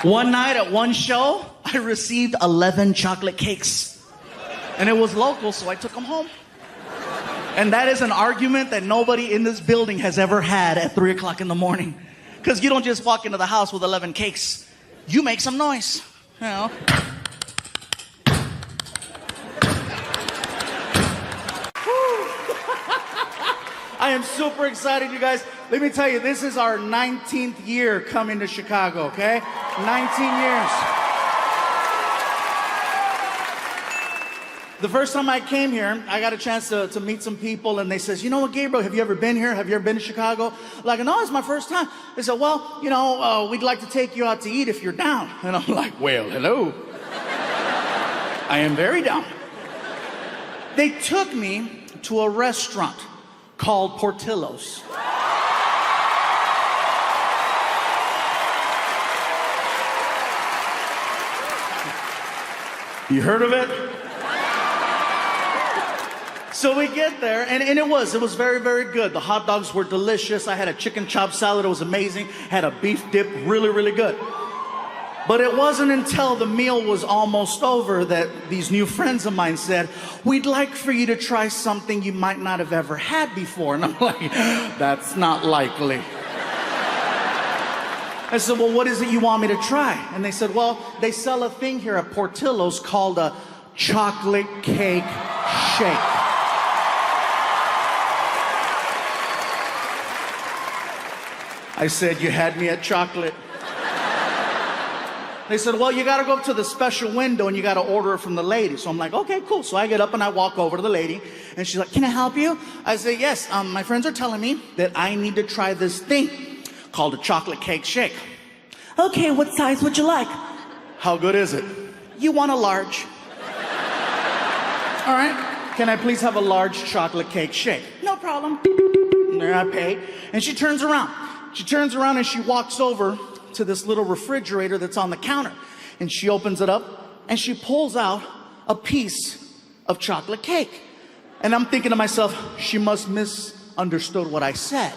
One night at one show, I received 11 chocolate cakes. And it was local, so I took them home. And that is an argument that nobody in this building has ever had at 3 o'clock in the morning. Because you don't just walk into the house with 11 cakes. You make some noise, you know. I am super excited, you guys. Let me tell you, this is our 19th year coming to Chicago, okay? 19 years. The first time I came here, I got a chance to meet some people, and they says, you know what, Gabriel, have you ever been here? Have you ever been to Chicago? Like, no, it's my first time. They said, well, you know, we'd like to take you out to eat if you're down. And I'm like, well, hello. I am very down. They took me to a restaurant called Portillo's. You heard of it? So we get there, and it was very, very good. The hot dogs were delicious. I had a chicken chop salad. It was amazing. Had a beef dip, really, really good. But it wasn't until the meal was almost over that these new friends of mine said, we'd like for you to try something you might not have ever had before. And I'm like, that's not likely. I said, well, what is it you want me to try? And they said, well, they sell a thing here at Portillo's called a chocolate cake shake. I said, you had me at chocolate. They said, well, you got to go up to the special window and you got to order it from the lady. So I'm like, okay, cool. So I get up and I walk over to the lady and she's like, can I help you? I say, yes, my friends are telling me that I need to try this thing called a chocolate cake shake. Okay, what size would you like? How good is it? You want a large. All right, can I please have a large chocolate cake shake? No problem. And there I pay. And she turns around. She turns around and she walks over to this little refrigerator that's on the counter. And she opens it up and she pulls out a piece of chocolate cake. And I'm thinking to myself, she must misunderstood what I said.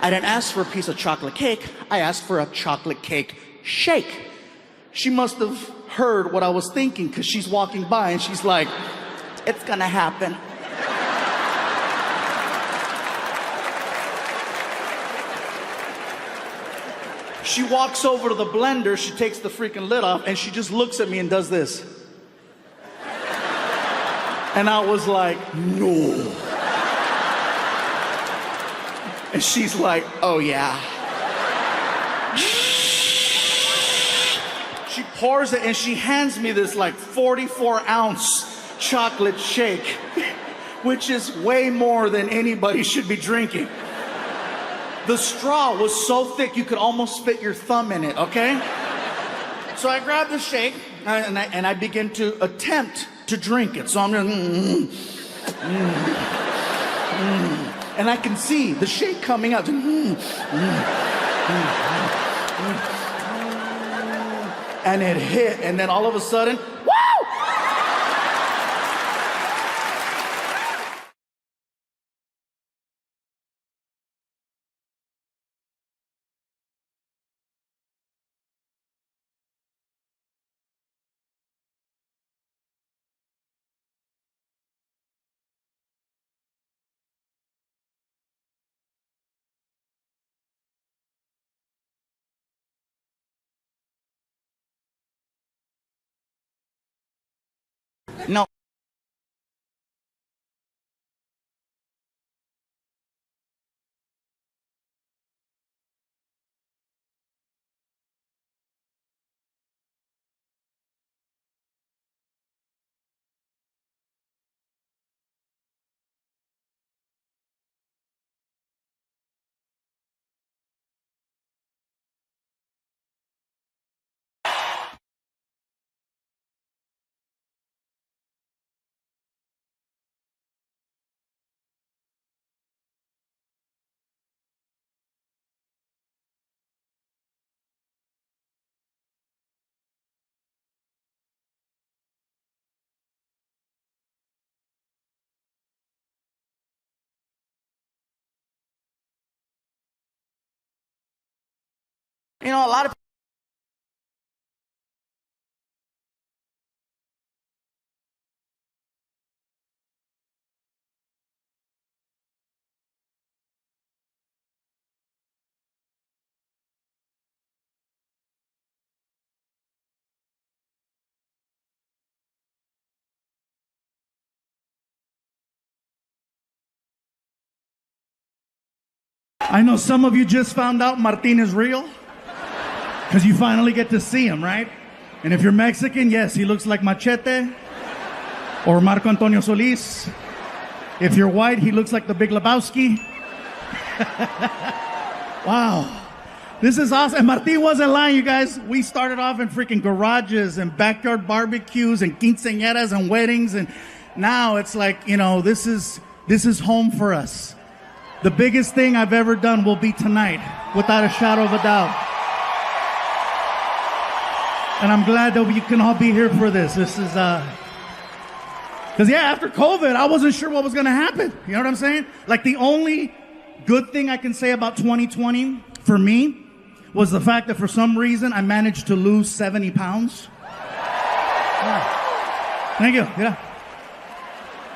I didn't ask for a piece of chocolate cake. I asked for a chocolate cake shake. She must have heard what I was thinking because she's walking by and she's like, it's gonna happen. She walks over to the blender, she takes the freaking lid off, and she just looks at me and does this. And I was like, no. And she's like, oh yeah. She pours it and she hands me this like 44-ounce chocolate shake, which is way more than anybody should be drinking. The straw was so thick you could almost fit your thumb in it, okay? So I grab the shake and I begin to attempt to drink it. So I'm just, and I can see the shake coming out. And it hit, and then all of a sudden, no. You know, a lot of I know some of you just found out Martin is real because you finally get to see him, right? And if you're Mexican, yes, he looks like Machete or Marco Antonio Solis. If you're white, he looks like the Big Lebowski. Wow. This is awesome. And Martin wasn't lying, you guys. We started off in freaking garages and backyard barbecues and quinceañeras and weddings. And now it's like, this is home for us. The biggest thing I've ever done will be tonight, without a shadow of a doubt. And I'm glad that we can all be here for this. This is, because after COVID, I wasn't sure what was going to happen. You know what I'm saying? Like, the only good thing I can say about 2020 for me was the fact that for some reason I managed to lose 70 pounds. Yeah. Thank you.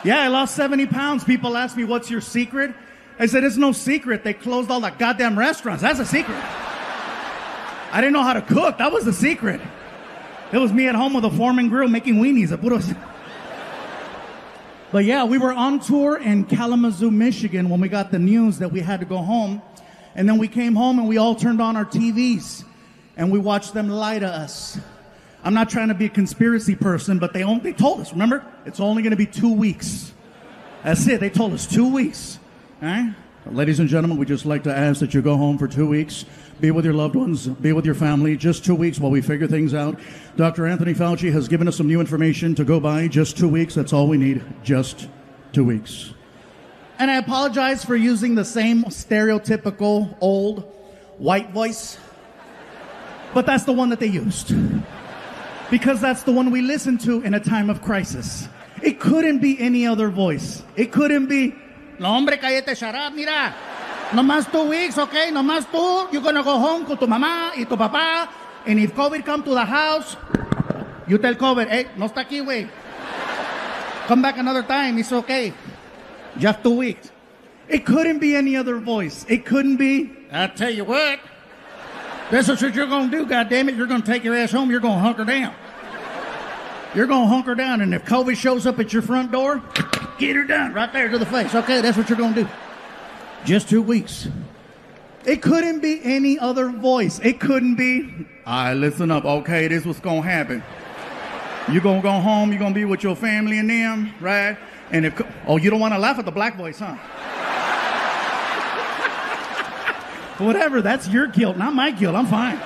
Yeah, I lost 70 pounds. People ask me, what's your secret? I said, it's no secret. They closed all the goddamn restaurants. That's a secret. I didn't know how to cook. That was the secret. It was me at home with a Foreman grill making weenies. But yeah, we were on tour in Kalamazoo, Michigan when we got the news that we had to go home. And then we came home and we all turned on our TVs and we watched them lie to us. I'm not trying to be a conspiracy person, but they told us, remember? It's only going to be 2 weeks. That's it. They told us 2 weeks. All right? Ladies and gentlemen, we'd just like to ask that you go home for 2 weeks. Be with your loved ones. Be with your family. Just 2 weeks while we figure things out. Dr. Anthony Fauci has given us some new information to go by. Just 2 weeks. That's all we need. Just 2 weeks. And I apologize for using the same stereotypical old white voice. But that's the one that they used. Because that's the one we listen to in a time of crisis. It couldn't be any other voice. It couldn't be, no hombre, cállate, shut up, mira. No más 2 weeks, okay? No más tú. You're gonna go home con tu mamá y tu papá. And if COVID come to the house, you tell COVID, hey, no está aquí, güey. Come back another time, it's okay. Just 2 weeks. It couldn't be any other voice. It couldn't be, I'll tell you what. This is what you're gonna do, goddammit. You're gonna take your ass home, you're gonna hunker down. You're gonna hunker down, and if COVID shows up at your front door, get her done right there to the face. Okay, that's what you're gonna do. Just 2 weeks. It couldn't be any other voice. It couldn't be, all right, listen up. Okay, this is what's gonna happen. You're gonna go home, you're gonna be with your family and them, right? And if, you don't wanna laugh at the black voice, huh? Whatever, that's your guilt, not my guilt. I'm fine.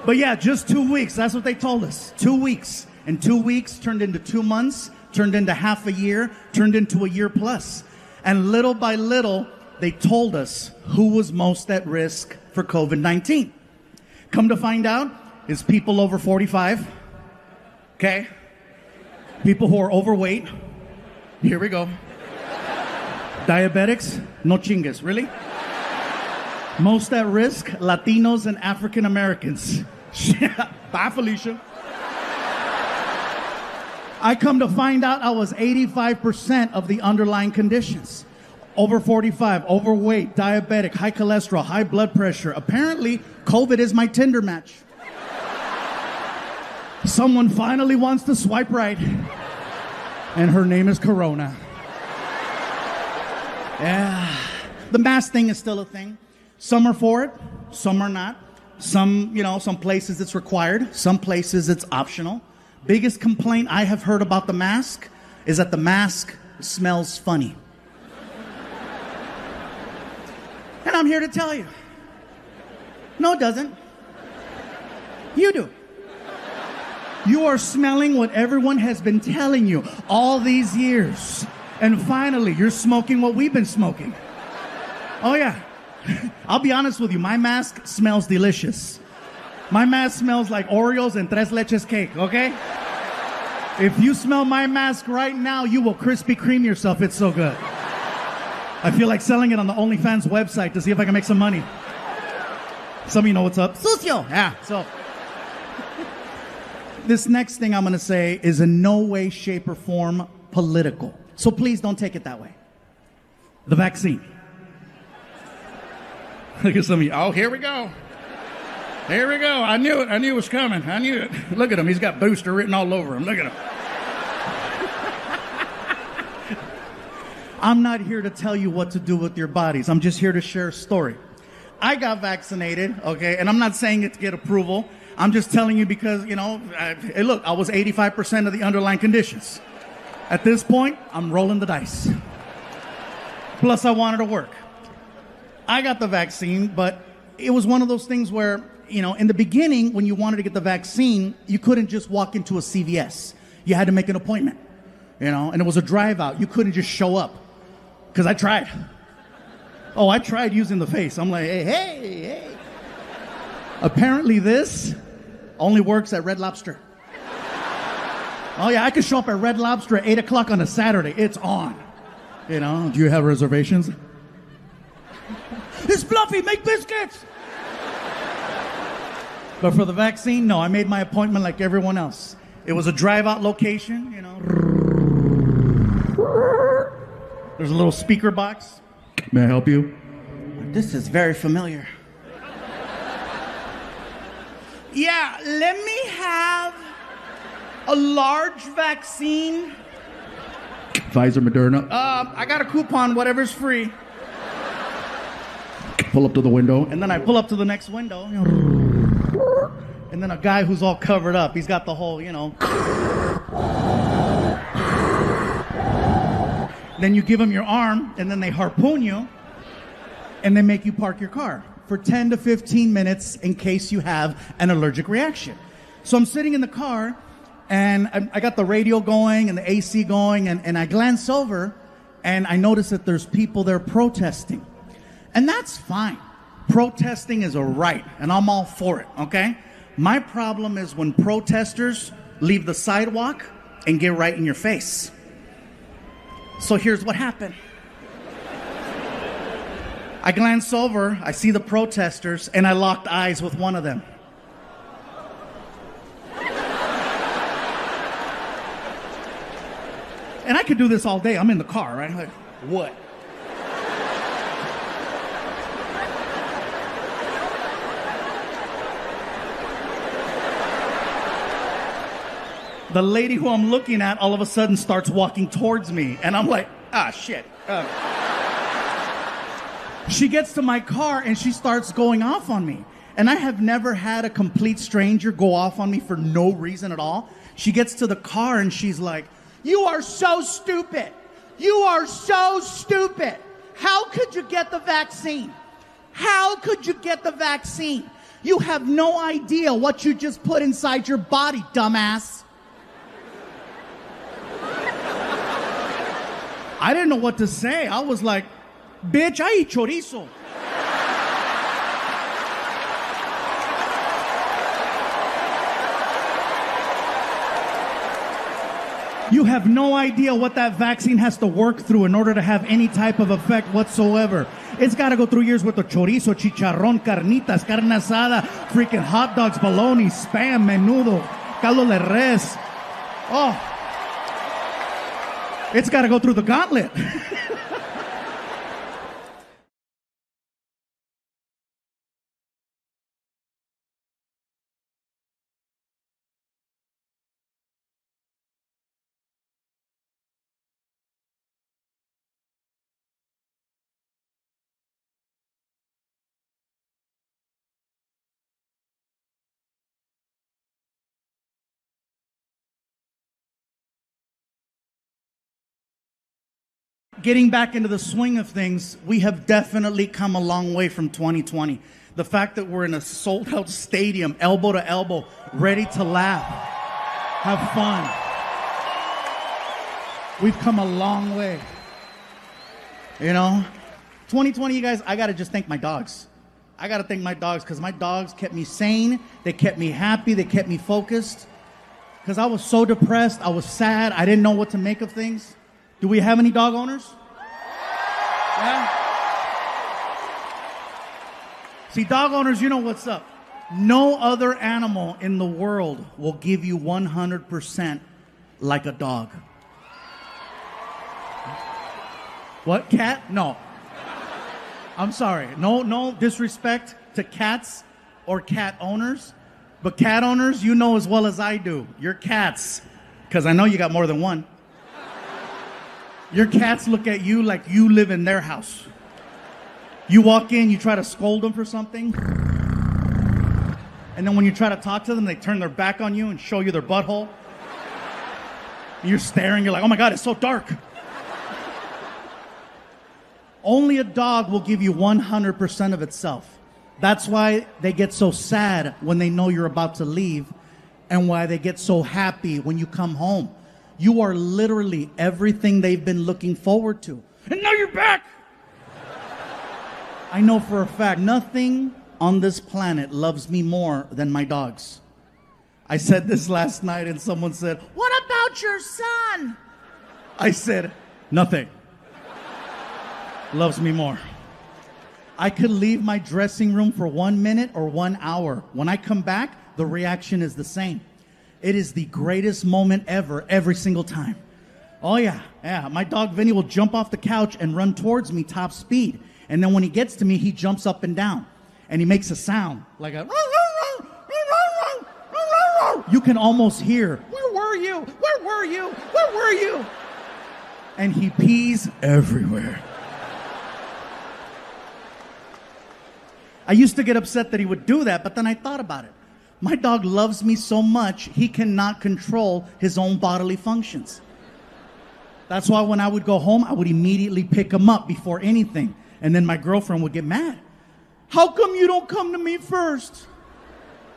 But yeah, just 2 weeks. That's what they told us. 2 weeks. And 2 weeks turned into 2 months, turned into half a year, turned into a year plus. And little by little, they told us who was most at risk for COVID-19. Come to find out, it's people over 45. Okay? People who are overweight. Here we go. Diabetics, no chingas. Really? Most at risk, Latinos and African Americans. Bye, Felicia. I come to find out I was 85% of the underlying conditions. Over 45, overweight, diabetic, high cholesterol, high blood pressure. Apparently, COVID is my Tinder match. Someone finally wants to swipe right. And her name is Corona. Yeah. The mask thing is still a thing. Some are for it, some are not. Some places it's required, some places it's optional. Biggest complaint I have heard about the mask is that the mask smells funny. And I'm here to tell you, no, it doesn't. You do. You are smelling what everyone has been telling you all these years. And finally, you're smoking what we've been smoking. Oh, yeah. I'll be honest with you, my mask smells delicious. My mask smells like Oreos and Tres Leches cake, okay? If you smell my mask right now, you will Krispy Kreme yourself. It's so good. I feel like selling it on the OnlyFans website to see if I can make some money. Some of you know what's up. Sucio! Yeah, so. This next thing I'm going to say is in no way, shape, or form political. So please don't take it that way. The vaccine. Look at some of you. Oh, here we go. Here we go. I knew it. I knew it was coming. I knew it. Look at him. He's got booster written all over him. Look at him. I'm not here to tell you what to do with your bodies. I'm just here to share a story. I got vaccinated, okay, and I'm not saying it to get approval. I'm just telling you because, hey, look, I was 85% of the underlying conditions. At this point, I'm rolling the dice. Plus, I wanted to work. I got the vaccine, but it was one of those things where, in the beginning, when you wanted to get the vaccine, you couldn't just walk into a CVS. You had to make an appointment, and it was a drive out. You couldn't just show up. Because I tried. Oh, I tried using the face. I'm like, hey. Apparently this only works at Red Lobster. Oh yeah, I could show up at Red Lobster at 8 o'clock on a Saturday. It's on. Do you have reservations? It's Fluffy, make biscuits! But for the vaccine, no, I made my appointment like everyone else. It was a drive-out location, There's a little speaker box. May I help you? This is very familiar. Yeah, let me have a large vaccine. Pfizer, Moderna. I got a coupon, whatever's free. Pull up to the window. And then I pull up to the next window. And then a guy who's all covered up. He's got the whole, Then you give them your arm, and then they harpoon you, and they make you park your car for 10 to 15 minutes in case you have an allergic reaction. So I'm sitting in the car, and I got the radio going and the AC going, and I glance over, and I notice that there's people there protesting. And that's fine. Protesting is a right, and I'm all for it, okay? My problem is when protesters leave the sidewalk and get right in your face. So here's what happened. I glance over, I see the protesters, and I locked eyes with one of them. And I could do this all day. I'm in the car, right? Like, what? The lady who I'm looking at all of a sudden starts walking towards me. And I'm like, shit. She gets to my car and she starts going off on me. And I have never had a complete stranger go off on me for no reason at all. She gets to the car and she's like, "You are so stupid. You are so stupid. How could you get the vaccine? How could you get the vaccine? You have no idea what you just put inside your body, dumbass." I didn't know what to say. I was like, "Bitch, I eat chorizo." You have no idea what that vaccine has to work through in order to have any type of effect whatsoever. It's got to go through years with the chorizo, chicharrón, carnitas, carne asada, freaking hot dogs, bologna, spam, menudo, caldo de res. Oh. It's got to go through the gauntlet. Getting back into the swing of things, we have definitely come a long way from 2020. The fact that we're in a sold-out stadium, elbow to elbow, ready to laugh, have fun. We've come a long way. 2020, you guys, I got to just thank my dogs. I got to thank my dogs because my dogs kept me sane. They kept me happy. They kept me focused. Because I was so depressed. I was sad. I didn't know what to make of things. Do we have any dog owners? Yeah? See, dog owners, you know what's up. No other animal in the world will give you 100% like a dog. What? Cat? No. I'm sorry. No disrespect to cats or cat owners. But cat owners, you know as well as I do. You're cats. Because I know you got more than one. Your cats look at you like you live in their house. You walk in, you try to scold them for something, and then when you try to talk to them, they turn their back on you and show you their butthole. You're staring, you're like, oh my God, it's so dark. Only a dog will give you 100% of itself. That's why they get so sad when they know you're about to leave, and why they get so happy when you come home. You are literally everything they've been looking forward to. And now you're back! I know for a fact, nothing on this planet loves me more than my dogs. I said this last night and someone said, what about your son? I said, nothing loves me more. I could leave my dressing room for 1 minute or 1 hour. When I come back, the reaction is the same. It is the greatest moment ever, every single time. Oh yeah. My dog Vinny will jump off the couch and run towards me top speed. And then when he gets to me, he jumps up and down. And he makes a sound like a... You can almost hear, where were you? Where were you? Where were you? And he pees everywhere. I used to get upset that he would do that, but then I thought about it. My dog loves me so much, he cannot control his own bodily functions. That's why when I would go home, I would immediately pick him up before anything. And then my girlfriend would get mad. How come you don't come to me first?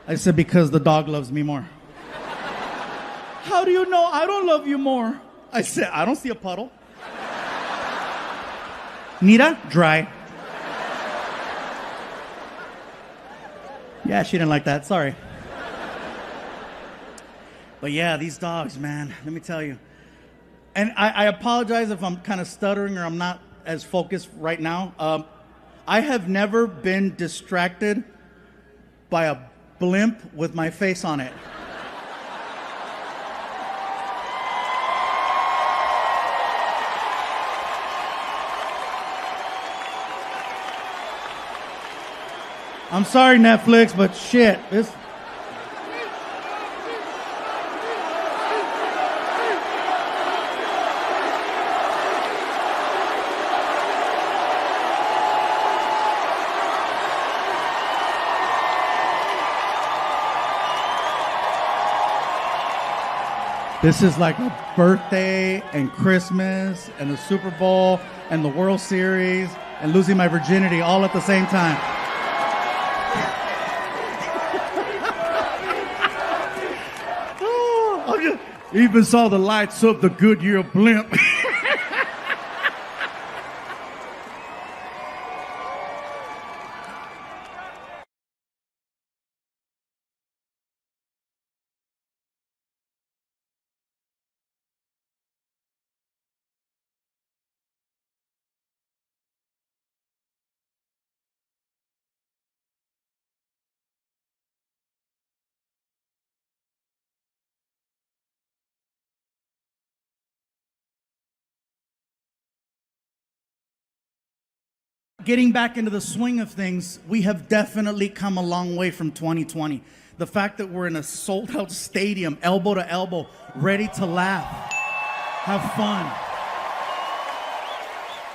I said, because the dog loves me more. How do you know I don't love you more? I said, I don't see a puddle. Nita, dry. Yeah, she didn't like that, sorry. But yeah, these dogs, man, let me tell you. And I apologize if I'm kind of stuttering or I'm not as focused right now. I have never been distracted by a blimp with my face on it. I'm sorry, Netflix, but shit, this... This is like a birthday and Christmas and the Super Bowl and the World Series and losing my virginity all at the same time. Even saw the lights up the Goodyear blimp. Getting back into the swing of things, we have definitely come a long way from 2020. The fact that we're in a sold-out stadium, elbow to elbow, ready to laugh, have fun.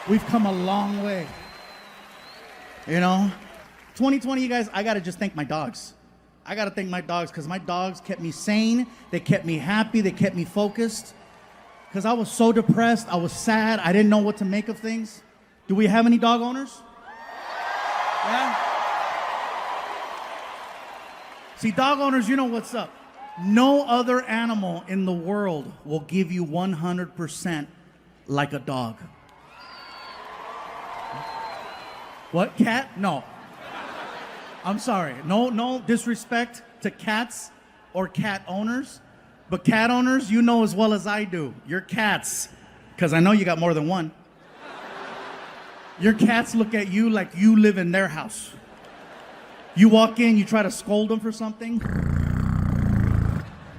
We've come a long way. You know? 2020, you guys, I gotta just thank my dogs. I gotta thank my dogs, because my dogs kept me sane, they kept me happy, they kept me focused. Because I was so depressed, I was sad, I didn't know what to make of things. Do we have any dog owners? Yeah? See, dog owners, you know what's up. No other animal in the world will give you 100% like a dog. What, cat? No. I'm sorry. No disrespect to cats or cat owners. But cat owners, you know as well as I do. You're cats. Because I know you got more than one. Your cats look at you like you live in their house. You walk in, you try to scold them for something.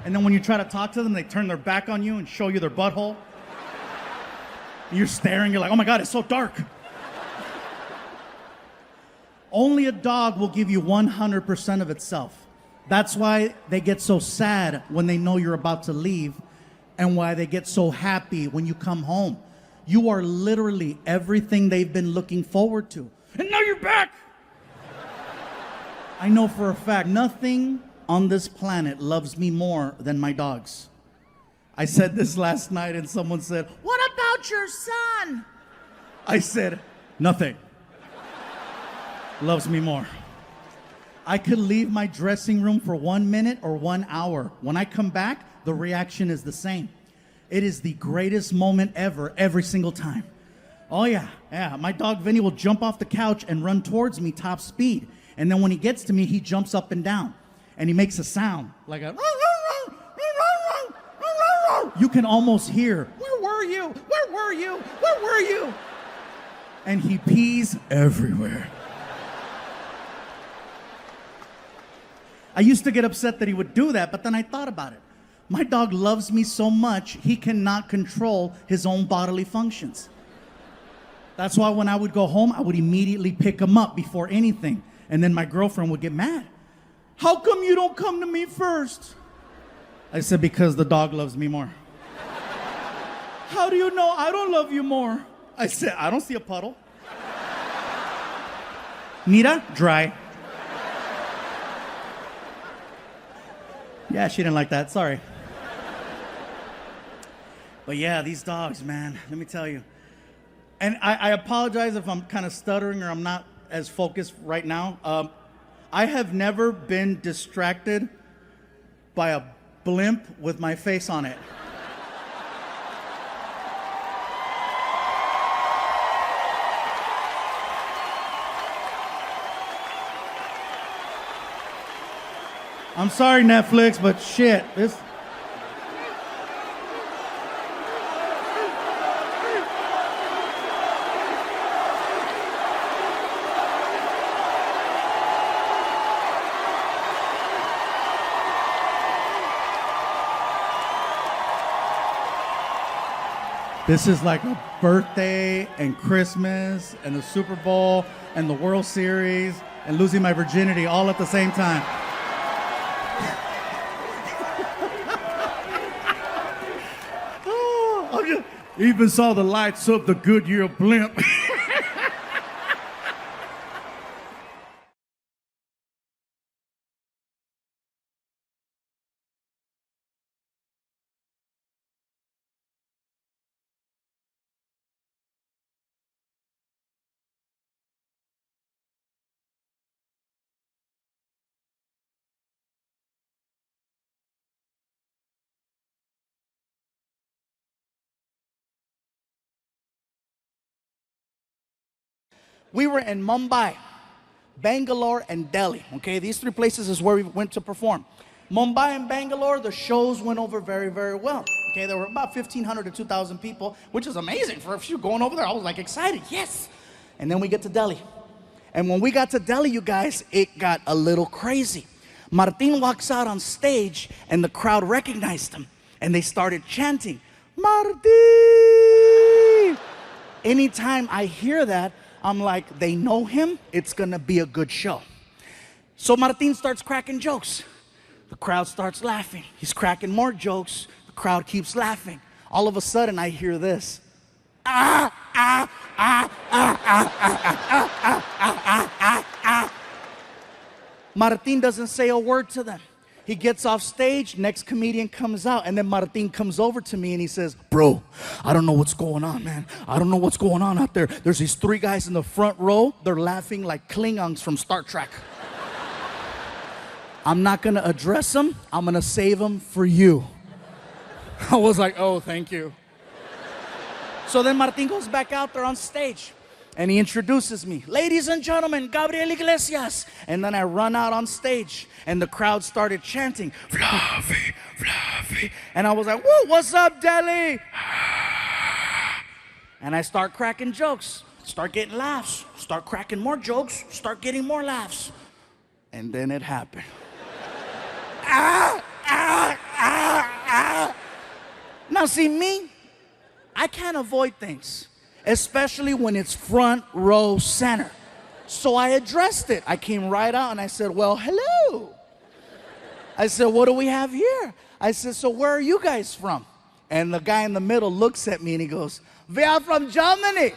And then when you try to talk to them, they turn their back on you and show you their butthole. You're staring, you're like, oh my God, it's so dark. Only a dog will give you 100% of itself. That's why they get so sad when they know you're about to leave, and why they get so happy when you come home. You are literally everything they've been looking forward to. And now you're back! I know for a fact, nothing on this planet loves me more than my dogs. I said this last night and someone said, "What about your son?" I said, "Nothing loves me more." I could leave my dressing room for 1 minute or 1 hour. When I come back, the reaction is the same. It is the greatest moment ever, every single time. Oh yeah. My dog Vinny will jump off the couch and run towards me top speed. And then when he gets to me, he jumps up and down. And he makes a sound like a... You can almost hear, "Where were you? Where were you? Where were you?" And he pees everywhere. I used to get upset that he would do that, but then I thought about it. My dog loves me so much, he cannot control his own bodily functions. That's why when I would go home, I would immediately pick him up before anything. And then my girlfriend would get mad. "How come you don't come to me first?" I said, "Because the dog loves me more." "How do you know I don't love you more?" I said, "I don't see a puddle." Mira, dry. Yeah, she didn't like that, sorry. But yeah, these dogs, man, let me tell you. And I apologize if I'm kind of stuttering or I'm not as focused right now. I have never been distracted by a blimp with my face on it. I'm sorry, Netflix, but shit, this... This is like a birthday and Christmas and the Super Bowl and the World Series and losing my virginity all at the same time. Even saw the lights of the Goodyear blimp. We were in Mumbai, Bangalore, and Delhi. Okay, these three places is where we went to perform. Mumbai and Bangalore, the shows went over very, very well. Okay, there were about 1,500 to 2,000 people, which is amazing for if you're going over there. I was like excited, yes. And then we get to Delhi. And when we got to Delhi, you guys, it got a little crazy. Martin walks out on stage and the crowd recognized him. And they started chanting, "Martin!" Anytime I hear that, I'm like, they know him, it's gonna be a good show. So Martin starts cracking jokes. The crowd starts laughing. He's cracking more jokes. The crowd keeps laughing. All of a sudden, I hear this. Martin doesn't say a word to them. He gets off stage, next comedian comes out, and then Martin comes over to me and he says, "Bro, I don't know what's going on, man. I don't know what's going on out there. There's these three guys in the front row. They're laughing like Klingons from Star Trek. I'm not gonna address them. I'm gonna save them for you." I was like, "Oh, thank you." So then Martin goes back out there on stage. And he introduces me, "Ladies and gentlemen, Gabriel Iglesias." And then I run out on stage and the crowd started chanting, "Fluffy, Fluffy." And I was like, "Whoa, what's up, Delhi?" And I start cracking jokes, start getting laughs, start cracking more jokes, start getting more laughs. And then it happened. Now see me, I can't avoid things, especially when it's front row center. So I addressed it. I came right out and I said, "Well, hello." I said, "What do we have here?" I said, "So where are you guys from?" And the guy in the middle looks at me and he goes, "We are from Germany."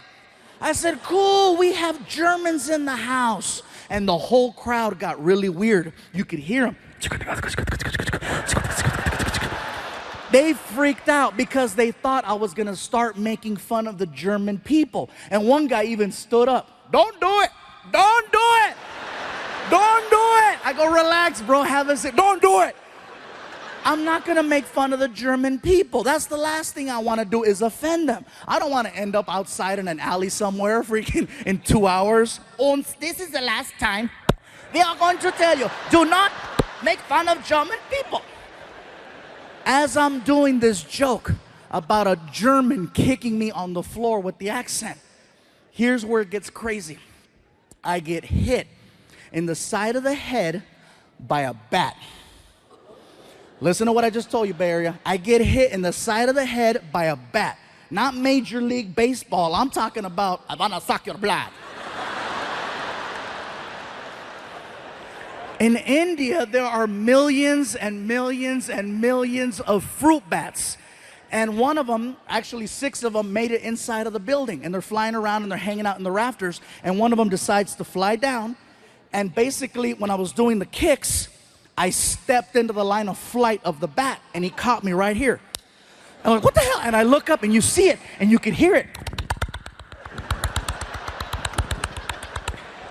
I said, "Cool, we have Germans in the house." And the whole crowd got really weird. You could hear them. They freaked out because they thought I was gonna start making fun of the German people. And one guy even stood up. "Don't do it, don't do it, don't do it." I go, "Relax, bro, have a seat. Don't do it." I'm not gonna make fun of the German people. That's the last thing I wanna do is offend them. I don't wanna end up outside in an alley somewhere freaking in 2 hours. And this is the last time we are going to tell you, do not make fun of German people. As I'm doing this joke about a German kicking me on the floor with the accent, here's where it gets crazy. I get hit in the side of the head by a bat. Listen to what I just told you, Bay Area. I get hit in the side of the head by a bat. Not Major League Baseball. I'm talking about, "I wanna suck your blood." In India, there are millions and millions and millions of fruit bats. And one of them, actually 6 of them, made it inside of the building. And they're flying around and they're hanging out in the rafters. And one of them decides to fly down. And basically, when I was doing the kicks, I stepped into the line of flight of the bat, and he caught me right here. I'm like, "What the hell?" And I look up, and you see it, and you can hear it.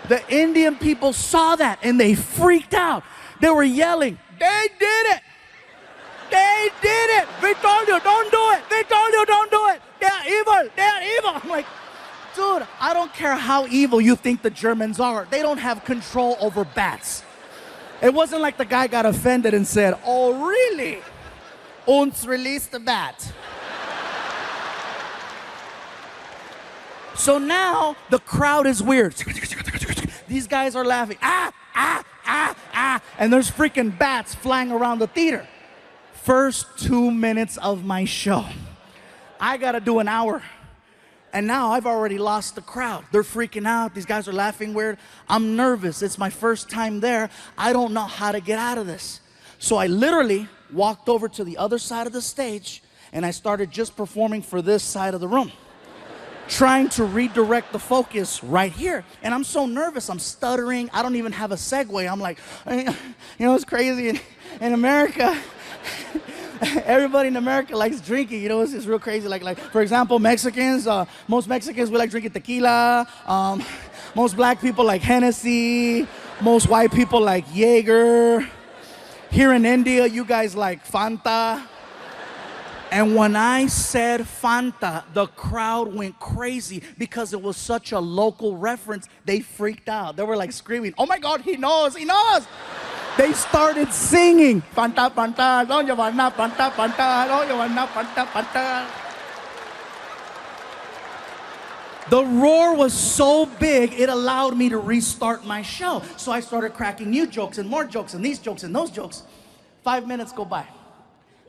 The Indian people saw that, and they freaked out. They were yelling, "They did it! They did it! We told you, don't do it! We told you, don't do it! They are evil! They are evil!" I'm like, dude, I don't care how evil you think the Germans are. They don't have control over bats. It wasn't like the guy got offended and said, "Oh, really? Uns release the bat." So now the crowd is weird. These guys are laughing. "Ah, ah, ah, ah." And there's freaking bats flying around the theater. First 2 minutes of my show. I gotta do an hour. And now I've already lost the crowd. They're freaking out. These guys are laughing weird. I'm nervous. It's my first time there. I don't know how to get out of this. So I literally walked over to the other side of the stage and I started just performing for this side of the room, trying to redirect the focus right here. And I'm so nervous. I'm stuttering. I don't even have a segue. I'm like, it's crazy in America. Everybody in America likes drinking, it's real crazy. Like for example, Mexicans, most Mexicans, we like drinking tequila. Most black people like Hennessy. Most white people like Jaeger. Here in India, you guys like Fanta. And when I said Fanta, the crowd went crazy because it was such a local reference. They freaked out. They were like screaming, "Oh my God, he knows, he knows." They started singing, "Fanta, Fanta, don't you wanna Fanta, Fanta, don't you wanna Fanta, Fanta." The roar was so big, it allowed me to restart my show. So I started cracking new jokes and more jokes and these jokes and those jokes. 5 minutes go by.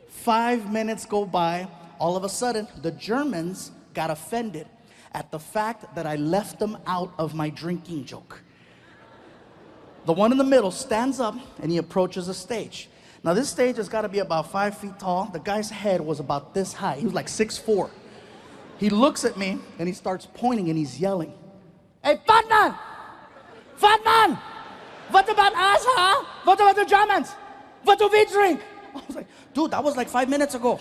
5 minutes go by. All of a sudden, the Germans got offended at the fact that I left them out of my drinking joke. The one in the middle stands up and he approaches the stage. Now this stage has got to be about 5 feet tall. The guy's head was about this high. He was like 6'4". He looks at me and he starts pointing and he's yelling, "Hey, fat man! Fat man! What about us, huh? What about the Germans? What do we drink?" I was like, "Dude, that was like 5 minutes ago.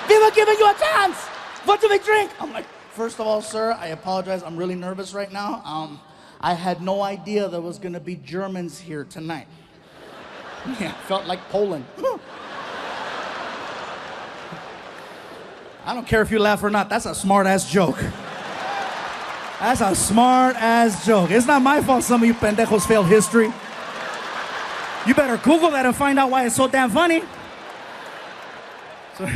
We were giving you a chance. What do we drink?" I'm like, "First of all, sir, I apologize. I'm really nervous right now. I had no idea there was gonna be Germans here tonight." Yeah, felt like Poland. I don't care if you laugh or not. That's a smart-ass joke. That's a smart-ass joke. It's not my fault some of you pendejos failed history. You better Google that and find out why it's so damn funny. So,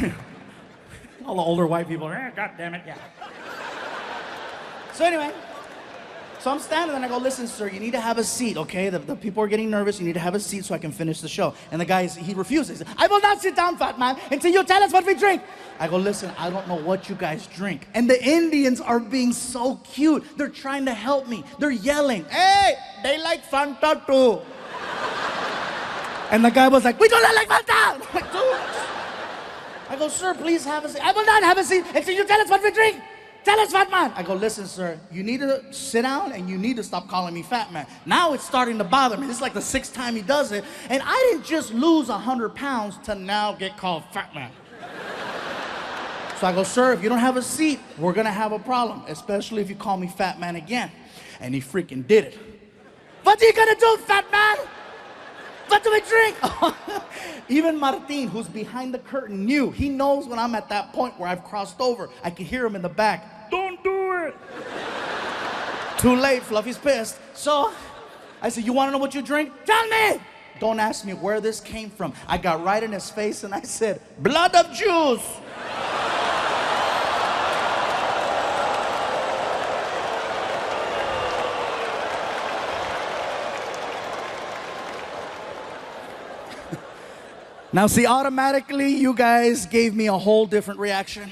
all the older white people are, "God damn it, yeah." So anyway, so I'm standing there and I go, "Listen, sir, you need to have a seat, okay? The people are getting nervous. You need to have a seat so I can finish the show." And the guy, he refuses. He says, "I will not sit down, fat man, until you tell us what we drink." I go, "Listen, I don't know what you guys drink." And the Indians are being so cute. They're trying to help me. They're yelling, "Hey, they like Fanta too." And the guy was like, "We do not like Fanta." I'm like, "Dude, I go, sir, please have a seat. I will not have a seat until you tell us what we drink. Tell us, fat man. I go, listen, sir, you need to sit down and you need to stop calling me fat man. Now it's starting to bother me. This is like the 6th time he does it. And I didn't just lose 100 pounds to now get called fat man. So I go, sir, if you don't have a seat, we're gonna have a problem, especially if you call me fat man again. And he freaking did it. What are you gonna do, fat man? What do we drink? Even Martin, who's behind the curtain, knew. He knows when I'm at that point where I've crossed over. I can hear him in the back. Don't do it. Too late, Fluffy's pissed. So I said, you wanna know what you drink? Tell me. Don't ask me where this came from. I got right in his face and I said, blood of Jews. Now, see, automatically, you guys gave me a whole different reaction.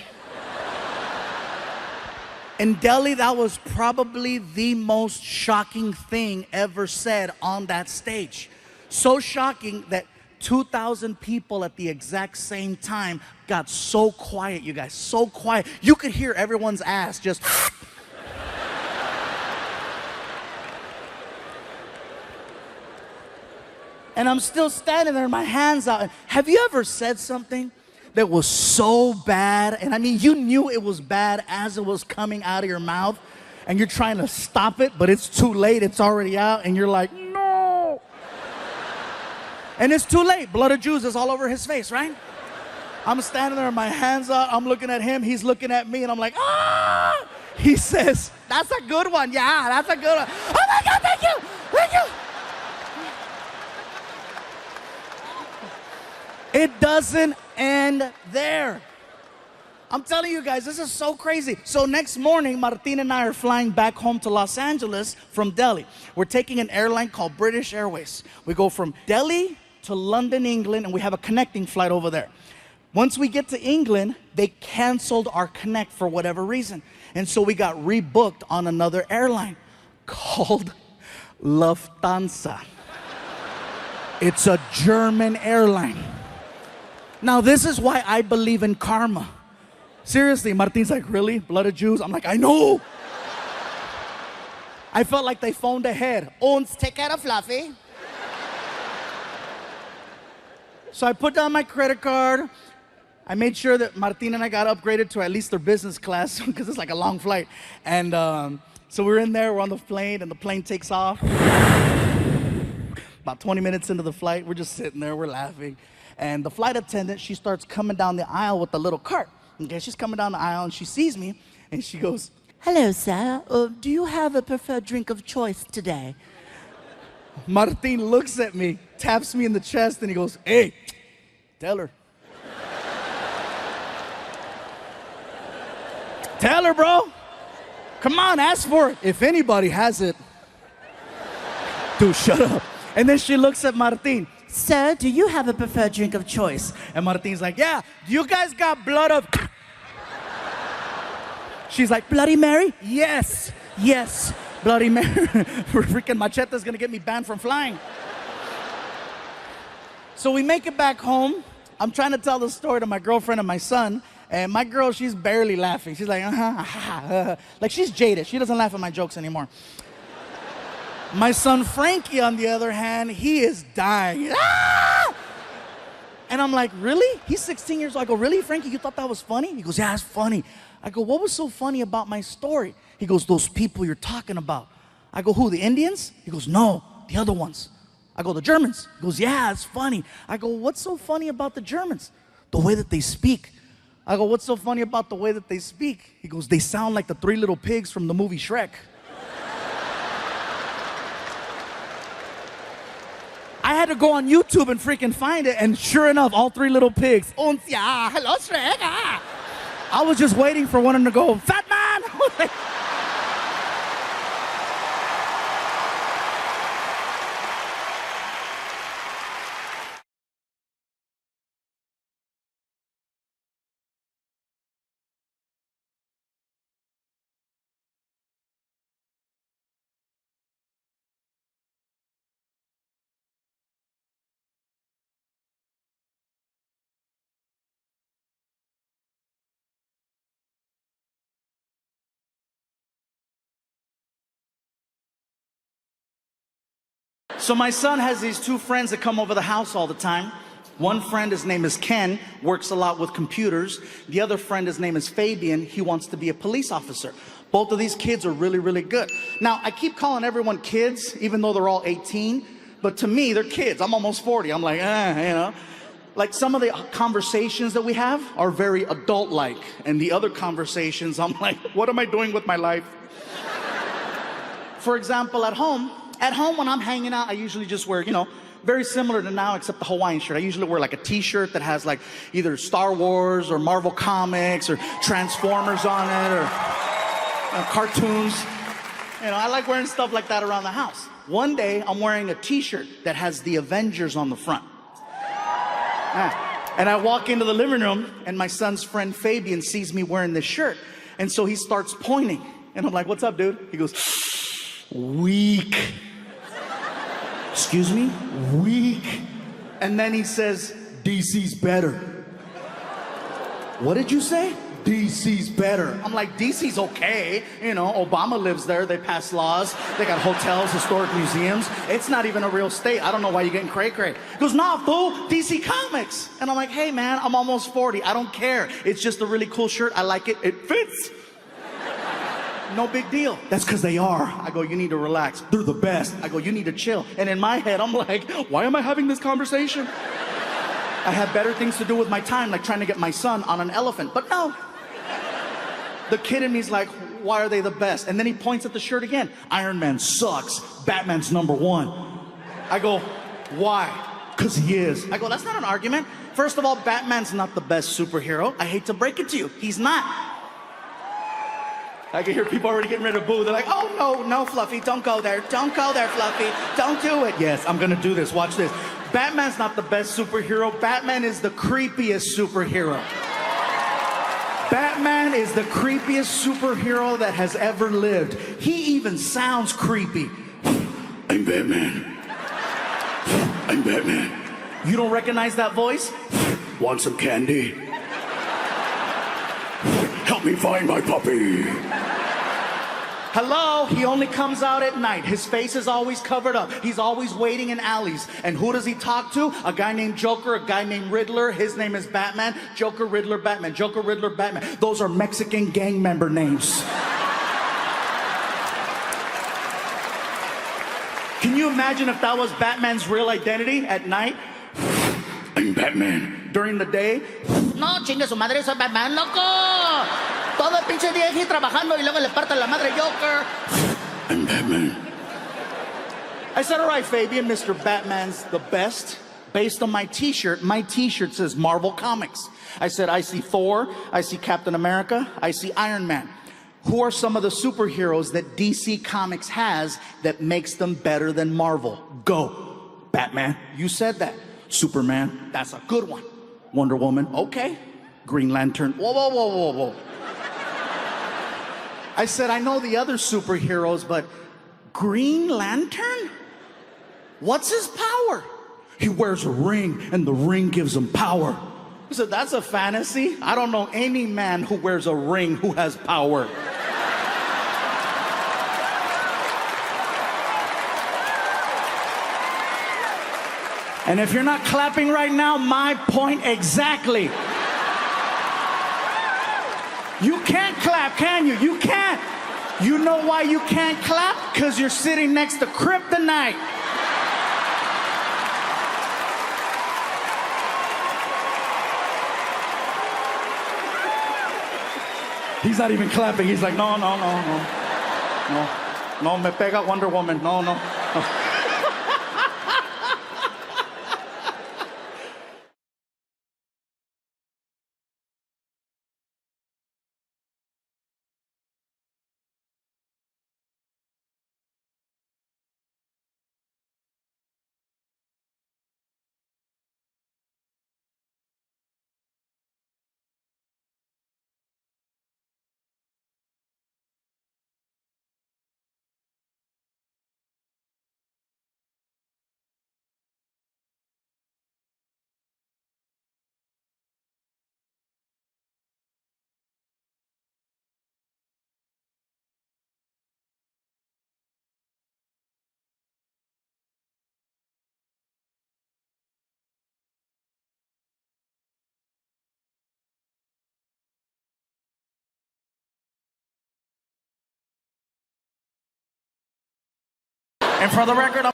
In Delhi, that was probably the most shocking thing ever said on that stage. So shocking that 2,000 people at the exact same time got so quiet, you guys, so quiet. You could hear everyone's ass just... And I'm still standing there, my hands out. Have you ever said something that was so bad? And I mean, you knew it was bad as it was coming out of your mouth, and you're trying to stop it, but it's too late, it's already out, and you're like, no. And it's too late. Blood of Jews is all over his face, right? I'm standing there, my hands out, I'm looking at him, he's looking at me, and I'm like, ah! He says, that's a good one, yeah, that's a good one. Oh my God, thank you, thank you. It doesn't end there. I'm telling you guys, this is so crazy. So next morning, Martin and I are flying back home to Los Angeles from Delhi. We're taking an airline called British Airways. We go from Delhi to London, England, and we have a connecting flight over there. Once we get to England, they canceled our connect for whatever reason. And so we got rebooked on another airline called Lufthansa. It's a German airline. Now, this is why I believe in karma. Seriously, Martin's like, really? Blood of Jews? I'm like, I know. I felt like they phoned ahead. Ons, take care of Fluffy. So I put down my credit card. I made sure that Martin and I got upgraded to at least their business class because it's like a long flight. And so we're in there, we're on the plane, and the plane takes off. About 20 minutes into the flight, we're just sitting there, we're laughing. And the flight attendant, she starts coming down the aisle with the little cart. Okay, she's coming down the aisle and she sees me and she goes, hello, sir. Do you have a preferred drink of choice today? Martin looks at me, taps me in the chest, and he goes, hey, tell her. Tell her, bro. Come on, ask for it. If anybody has it. Dude, shut up. And then she looks at Martin. Sir, do you have a preferred drink of choice? And Martin's like, yeah. Do you guys got blood of... She's like, Bloody Mary? Yes. Yes. Bloody Mary. Freaking Machete's gonna get me banned from flying. So we make it back home. I'm trying to tell the story to my girlfriend and my son. And my girl, she's barely laughing. She's like, like she's jaded. She doesn't laugh at my jokes anymore. My son Frankie, on the other hand, he is dying. Ah! And I'm like, really? He's 16 years old. I go, really, Frankie? You thought that was funny? He goes, yeah, it's funny. I go, what was so funny about my story? He goes, those people you're talking about. I go, who, the Indians? He goes, no, the other ones. I go, the Germans. He goes, yeah, it's funny. I go, what's so funny about the Germans? The way that they speak. I go, what's so funny about the way that they speak? He goes, they sound like the 3 little pigs from the movie Shrek. I had to go on YouTube and freaking find it, and sure enough, all 3 little pigs. Und ja, hello Shrek. I was just waiting for one of them to go, fat man! So my son has these two friends that come over the house all the time. One friend, his name is Ken, works a lot with computers. The other friend, his name is Fabian. He wants to be a police officer. Both of these kids are really, really good. Now, I keep calling everyone kids, even though they're all 18. But to me, they're kids. I'm almost 40. I'm like, Like some of the conversations that we have are very adult-like. And the other conversations, I'm like, what am I doing with my life? For example, at home when I'm hanging out, I usually just wear, very similar to now, except the Hawaiian shirt. I usually wear like a t-shirt that has like either Star Wars or Marvel Comics or Transformers on it or cartoons. I like wearing stuff like that around the house. One day, I'm wearing a t-shirt that has the Avengers on the front. And I walk into the living room, and my son's friend Fabian sees me wearing this shirt. And so he starts pointing. And I'm like, what's up, dude? He goes, weak. Excuse me? Weak. And then he says, DC's better. What did you say? DC's better. I'm like, DC's okay. Obama lives there. They pass laws. They got hotels, historic museums. It's not even a real state. I don't know why you're getting cray-cray. He goes, nah, fool, DC Comics. And I'm like, hey, man, I'm almost 40. I don't care. It's just a really cool shirt. I like it. It fits. No big deal. That's because they are. I go, you need to relax. They're the best. I go, you need to chill. And in my head, I'm like, why am I having this conversation? I have better things to do with my time, like trying to get my son on an elephant. But no. The kid in me's like, why are they the best? And then he points at the shirt again. Iron Man sucks. Batman's #1. I go, why? Because he is. I go, that's not an argument. First of all, Batman's not the best superhero. I hate to break it to you. He's not. I can hear people already getting ready to boo. They're like, oh, no, Fluffy, don't go there. Don't go there, Fluffy. Don't do it. Yes, I'm going to do this. Watch this. Batman's not the best superhero. Batman is the creepiest superhero. Batman is the creepiest superhero that has ever lived. He even sounds creepy. I'm Batman. I'm Batman. You don't recognize that voice? Want some candy? Help me find my puppy. Hello? He only comes out at night. His face is always covered up. He's always waiting in alleys. And who does he talk to? A guy named Joker, a guy named Riddler. His name is Batman. Joker, Riddler, Batman. Joker, Riddler, Batman. Those are Mexican gang member names. Can you imagine if that was Batman's real identity at night? I'm Batman. During the day? No, chingue su madre, soy Batman, loco. Todo el pinche día aquí trabajando y luego le parto la madre Joker. I'm Batman. I said, all right, Fabian, Mr. Batman's the best. Based on my t-shirt says Marvel Comics. I said, I see Thor, I see Captain America, I see Iron Man. Who are some of the superheroes that DC Comics has that makes them better than Marvel? Go. Batman, you said that. Superman, that's a good one. Wonder Woman, okay. Green Lantern, whoa. I said, I know the other superheroes, but Green Lantern? What's his power? He wears a ring, and the ring gives him power. I said, that's a fantasy. I don't know any man who wears a ring who has power. And if you're not clapping right now, my point exactly. You can't clap, can you? You can't. You know why you can't clap? Because you're sitting next to kryptonite. He's not even clapping. He's like, no, me pega Wonder Woman. No. And for the record, no,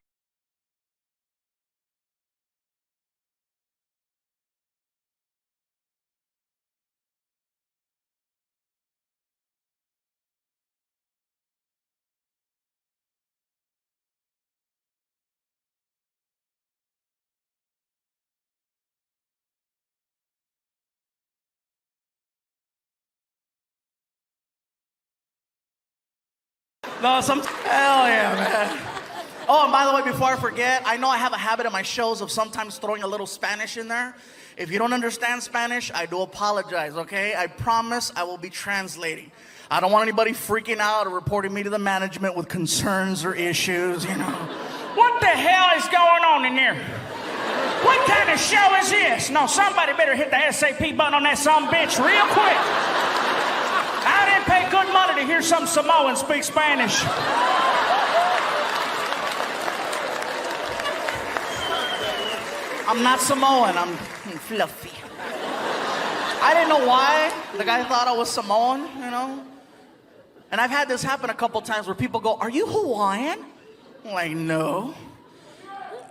hell yeah, man. Oh, and by the way, before I forget, I know I have a habit in my shows of sometimes throwing a little Spanish in there. If you don't understand Spanish, I do apologize, okay? I promise I will be translating. I don't want anybody freaking out or reporting me to the management with concerns or issues, you know. What the hell is going on in here? What kind of show is this? No, somebody better hit the SAP button on that sumbitch real quick. I didn't pay good money to hear some Samoan speak Spanish. I'm not Samoan, I'm fluffy. I didn't know why the guy thought I was Samoan, you know? And I've had this happen a couple times where people go, "Are you Hawaiian?" I'm like, no.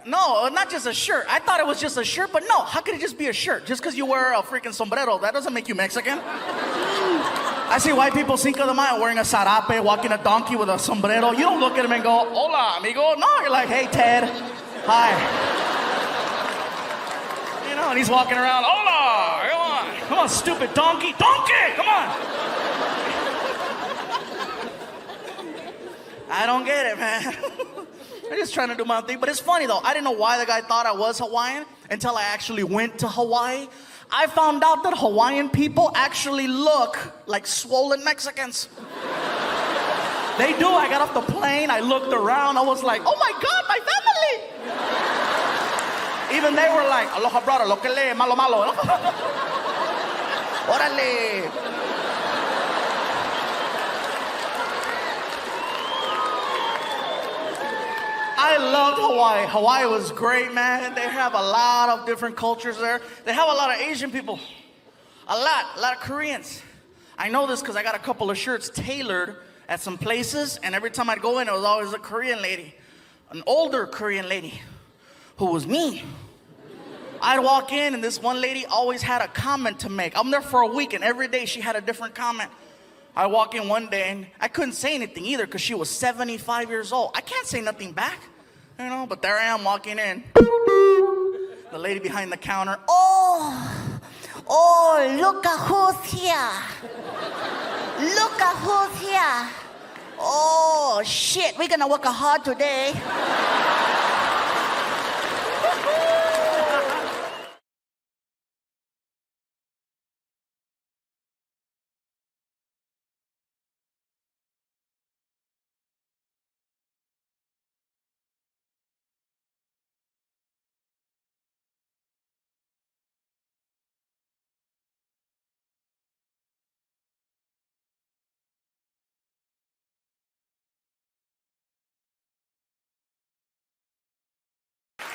No, not just a shirt. I thought it was just a shirt, but no, how could it just be a shirt? Just because you wear a freaking sombrero, that doesn't make you Mexican. I see white people, Cinco de Mayo, wearing a sarape, walking a donkey with a sombrero. You don't look at him and go, "Hola, amigo." No, you're like, "Hey, Ted. Hi." You know, and he's walking around, "Hola, come on. Come on, stupid donkey. Donkey, come on." I don't get it, man. I'm just trying to do my thing. But it's funny, though. I didn't know why the guy thought I was Hawaiian until I actually went to Hawaii. I found out that Hawaiian people actually look like swollen Mexicans. They do. I got off the plane. I looked around. I was like, "Oh, my God, my family." Even they were like, "Aloha, brother. Lo que le, malo, malo." Orale. I loved Hawaii. Hawaii was great, man. They have a lot of different cultures there. They have a lot of Asian people. A lot of Koreans. I know this because I got a couple of shirts tailored at some places, and every time I'd go in, it was always a Korean lady. An older Korean lady who was mean. I'd walk in, and this one lady always had a comment to make. I'm there for a week, and every day she had a different comment. I walk in one day, and I couldn't say anything either because she was 75 years old. I can't say nothing back, you know, but there I am walking in. The lady behind the counter, oh, look at who's here. Look at who's here. Oh, shit, we're gonna work hard today.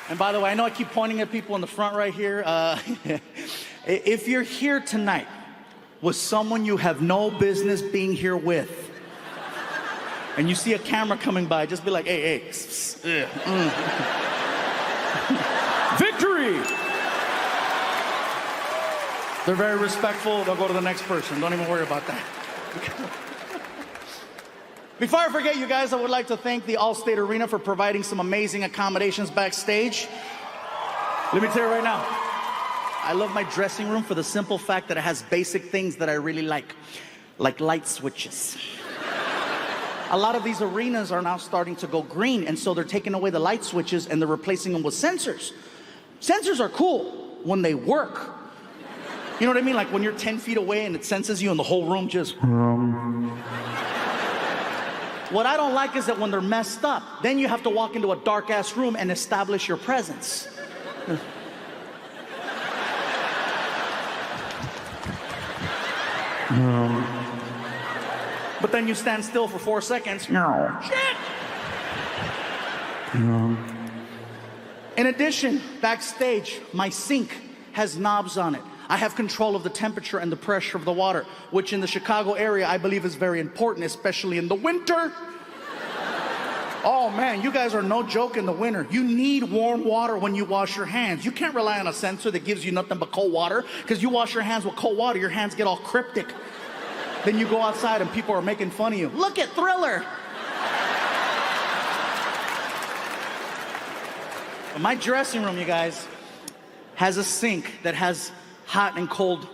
And by the way, I know I keep pointing at people in the front right here. If you're here tonight with someone you have no business being here with, and you see a camera coming by, just be like, "Hey, victory!" They're very respectful. They'll go to the next person. Don't even worry about that. Before I forget, you guys, I would like to thank the Allstate Arena for providing some amazing accommodations backstage. Let me tell you right now, I love my dressing room for the simple fact that it has basic things that I really like light switches. A lot of these arenas are now starting to go green, and so they're taking away the light switches and they're replacing them with sensors. Sensors are cool when they work. You know what I mean? Like when you're 10 feet away and it senses you and the whole room just... What I don't like is that when they're messed up, then you have to walk into a dark-ass room and establish your presence. But then you stand still for 4 seconds. No. Shit! In addition, backstage, my sink has knobs on it. I have control of the temperature and the pressure of the water, which in the Chicago area I believe is very important, especially in the winter. Oh man, you guys are no joke in the winter. You need warm water when you wash your hands. You can't rely on a sensor that gives you nothing but cold water, because you wash your hands with cold water, your hands get all cryptic. Then you go outside and people are making fun of you. Look at Thriller. But my dressing room, you guys, has a sink that has hot and cold.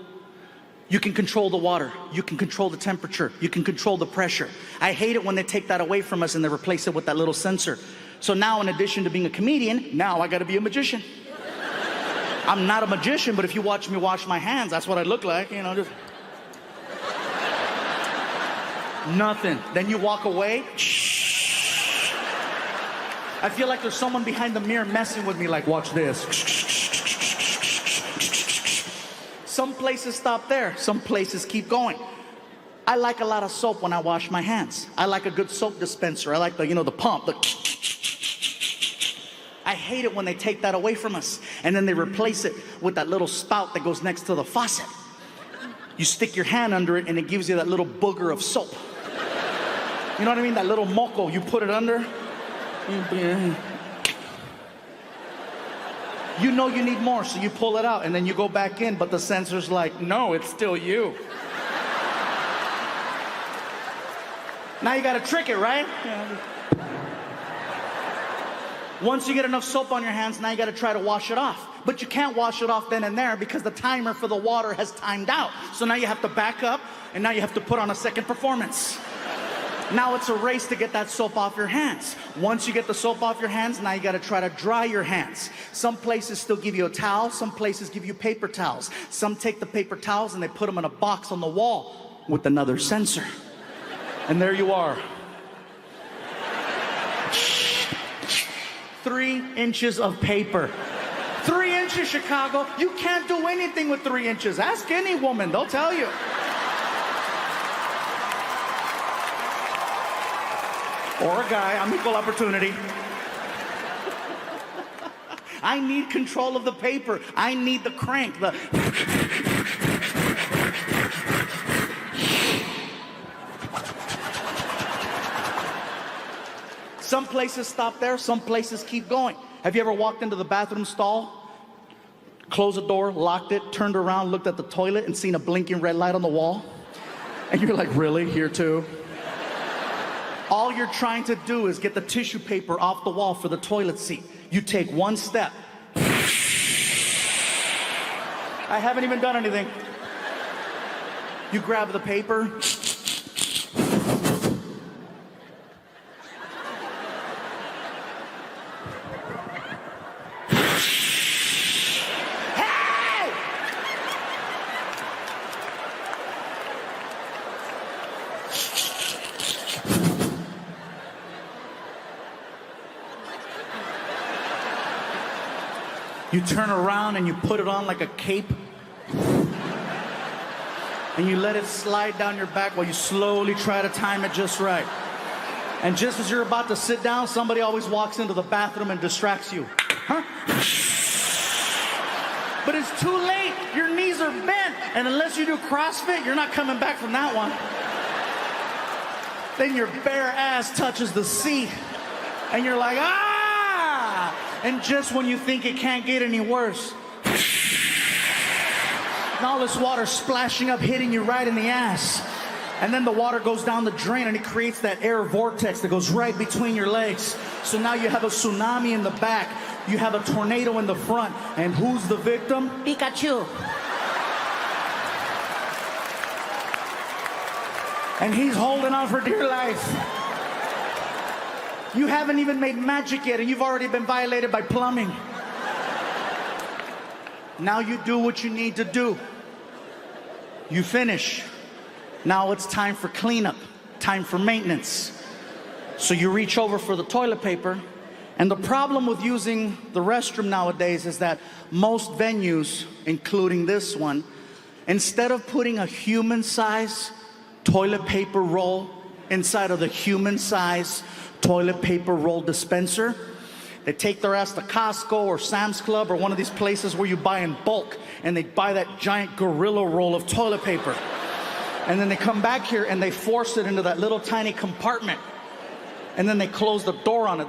You can control the water. You can control the temperature. You can control the pressure. I hate it when they take that away from us and they replace it with that little sensor. So now, in addition to being a comedian, now I gotta be a magician. I'm not a magician, but if you watch me wash my hands, that's what I look like, you know, just... Nothing. Then you walk away. Shh. I feel like there's someone behind the mirror messing with me, like, watch this. Some places stop there. Some places keep going. I like a lot of soap when I wash my hands. I like a good soap dispenser. I like the, you know, the pump. I hate it when they take that away from us and then they replace it with that little spout that goes next to the faucet. You stick your hand under it and it gives you that little booger of soap. You know what I mean? That little moco, you put it under. You know you need more, so you pull it out and then you go back in, but the sensor's like, no, it's still you. Now you gotta trick it, right? Yeah. Once you get enough soap on your hands, now you gotta try to wash it off. But you can't wash it off then and there because the timer for the water has timed out. So now you have to back up and now you have to put on a second performance. Now it's a race to get that soap off your hands. Once you get the soap off your hands, now you gotta try to dry your hands. Some places still give you a towel, some places give you paper towels. Some take the paper towels and they put them in a box on the wall with another sensor. And there you are. 3 inches of paper. 3 inches, Chicago. You can't do anything with 3 inches. Ask any woman, they'll tell you. Or a guy, I'm equal opportunity. I need control of the paper. I need the crank, the... Some places stop there, some places keep going. Have you ever walked into the bathroom stall, closed the door, locked it, turned around, looked at the toilet, and seen a blinking red light on the wall? And you're like, really? Here too? All you're trying to do is get the tissue paper off the wall for the toilet seat. You take one step. I haven't even done anything. You grab the paper. You turn around and you put it on like a cape. And you let it slide down your back while you slowly try to time it just right. And just as you're about to sit down, somebody always walks into the bathroom and distracts you. Huh? But it's too late. Your knees are bent. And unless you do CrossFit, you're not coming back from that one. Then your bare ass touches the seat. And you're like, ah! And just when you think it can't get any worse, and all this water splashing up, hitting you right in the ass. And then the water goes down the drain and it creates that air vortex that goes right between your legs. So now you have a tsunami in the back. You have a tornado in the front. And who's the victim? Pikachu. And he's holding on for dear life. You haven't even made magic yet and you've already been violated by plumbing. Now you do what you need to do. You finish. Now it's time for cleanup, time for maintenance. So you reach over for the toilet paper, and the problem with using the restroom nowadays is that most venues, including this one, instead of putting a human-size toilet paper roll inside of the human-size toilet paper roll dispenser, they take their ass to Costco or Sam's Club or one of these places where you buy in bulk, and they buy that giant gorilla roll of toilet paper. And then they come back here and they force it into that little tiny compartment. And then they close the door on it.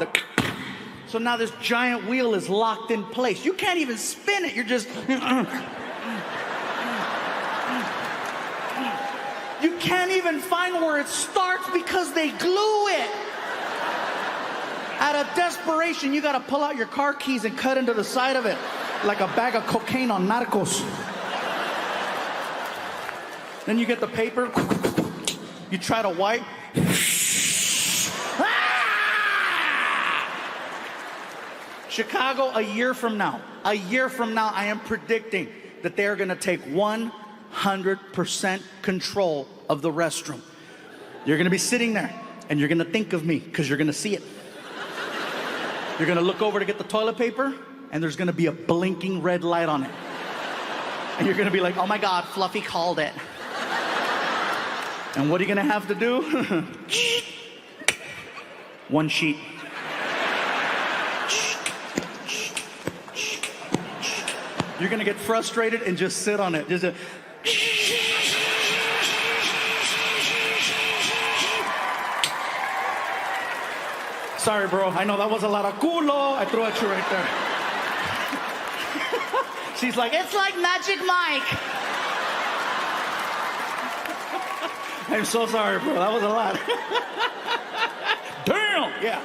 So now this giant wheel is locked in place. You can't even spin it. You're just... You can't even find where it starts because they glue it. Out of desperation, you gotta pull out your car keys and cut into the side of it like a bag of cocaine on Narcos. Then you get the paper, you try to wipe. Chicago, a year from now, I am predicting that they are gonna take 100% control of the restroom. You're gonna be sitting there and you're gonna think of me because you're gonna see it. You're gonna look over to get the toilet paper and there's gonna be a blinking red light on it. And you're gonna be like, oh my God, Fluffy called it. And what are you gonna have to do? One sheet. You're gonna get frustrated and just sit on it. Sorry, bro. I know that was a lot of culo. I threw at you right there. She's like, it's like Magic Mike. I'm so sorry, bro. That was a lot. Damn. Yeah.